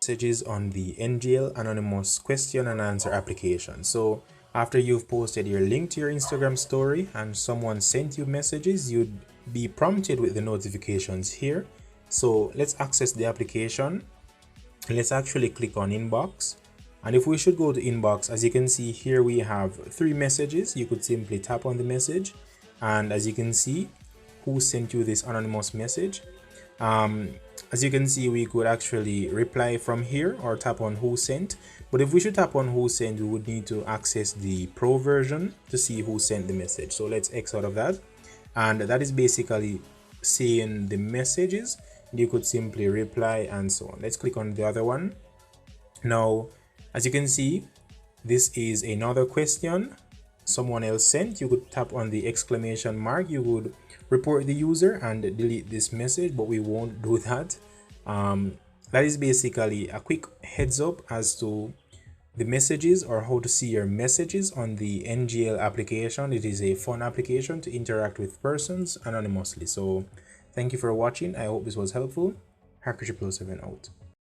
messages on the NGL Anonymous question and answer application. So after you've posted your link to your Instagram story and someone sent you messages, you'd be prompted with the notifications here. So let's access the application. Let's actually click on inbox. And if we should go to inbox, as you can see here, we have 3 messages. You could simply tap on the message. And as you can see, who sent you this anonymous message? As you can see, we could actually reply from here or tap on who sent. But if we should tap on who sent, we would need to access the pro version to see who sent the message. So let's X out of that. And that is basically saying the messages. You could simply reply and so on. Let's click on the other one. Now, as you can see, this is another question someone else sent. You could tap on the exclamation mark. You would report the user and delete this message, but we won't do that. That is basically a quick heads up as to the messages or how to see your messages on the NGL application. It is a fun application to interact with persons anonymously. So thank you for watching. I hope this was helpful. Hacker 007 out.